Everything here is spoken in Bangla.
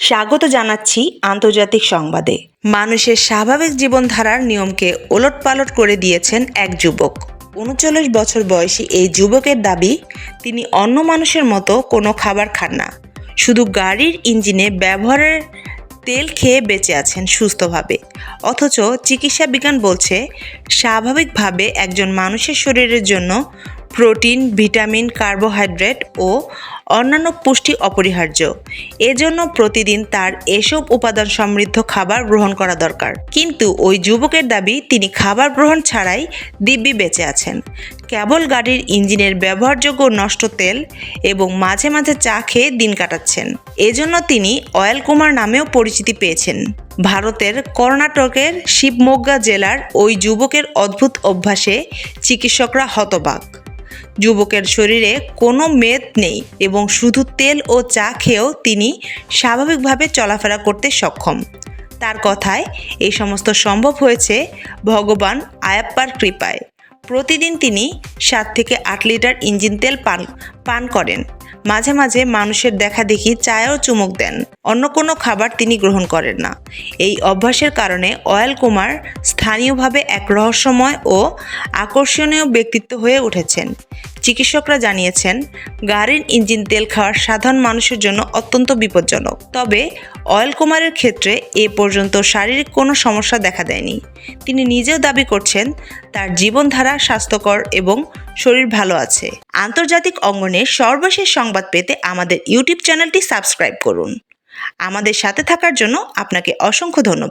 স্বাগত জানাচ্ছি আন্তর্জাতিক সংবাদে। মানুষের স্বাভাবিক জীবনধারার নিয়মকে ওলটপালট করে দিয়েছেন এক যুবক। ৩৯ বছর বয়সী এই যুবকের দাবি, তিনি অন্য মানুষের মতো কোনো খাবার খান না, শুধু গাড়ির ইঞ্জিনে ব্যবহারের তেল খেয়ে বেঁচে আছেন সুস্থভাবে। অথচ চিকিৎসা বিজ্ঞান বলছে, স্বাভাবিকভাবে একজন মানুষের শরীরের জন্য প্রোটিন, ভিটামিন, কার্বোহাইড্রেট ও অন্যান্য পুষ্টি অপরিহার্য। এজন্য প্রতিদিন তার এসব উপাদান সমৃদ্ধ খাবার গ্রহণ করা দরকার। কিন্তু ওই যুবকের দাবি, তিনি খাবার গ্রহণ ছাড়াই দিব্যি বেঁচে আছেন, কেবল গাড়ির ইঞ্জিনের ব্যবহারযোগ্য নষ্ট তেল এবং মাঝে মাঝে চা খেয়ে দিন কাটাচ্ছেন। এজন্য তিনি অয়েল কুমার নামেও পরিচিতি পেয়েছেন। ভারতের কর্ণাটকের শিবমোগ্গা জেলার ওই যুবকের অদ্ভুত অভ্যাসে চিকিৎসকরা হতবাক। যুবকের শরীরে কোনো মেদ নেই এবং শুধু তেল ও চা খেয়েও তিনি স্বাভাবিকভাবে চলাফেরা করতে সক্ষম। তার কথায়, এই সমস্ত সম্ভব হয়েছে ভগবান আয়াপ্পার কৃপায়। প্রতিদিন তিনি 7 থেকে 8 লিটার ইঞ্জিন তেল পান করেন। মাঝে মাঝে মানুষের দেখাদেখি চায়েও চুমুক দেন। অন্য কোনো খাবার তিনি গ্রহণ করেন না। এই অভ্যাসের কারণে অয়েল কুমার স্থানীয়ভাবে এক রহস্যময় ও আকর্ষণীয় ব্যক্তিত্ব হয়ে উঠেছেন। চিকিৎসকরা জানিয়েছেন, গাড়ির ইঞ্জিন তেল খাওয়া সাধারণ মানুষের জন্য অত্যন্ত বিপজ্জনক। তবে অয়েল কুমারের ক্ষেত্রে এ পর্যন্ত শারীরিক কোনো সমস্যা দেখা দেয়নি। তিনি নিজেও দাবি করছেন, তার জীবনধারা স্বাস্থ্যকর এবং শরীর ভালো আছে। আন্তর্জাতিক অঙ্গনের সর্বশেষ সংবাদ পেতে আমাদের ইউটিউব চ্যানেলটি সাবস্ক্রাইব করুন। আমাদের সাথে থাকার জন্য আপনাকে অসংখ্য ধন্যবাদ।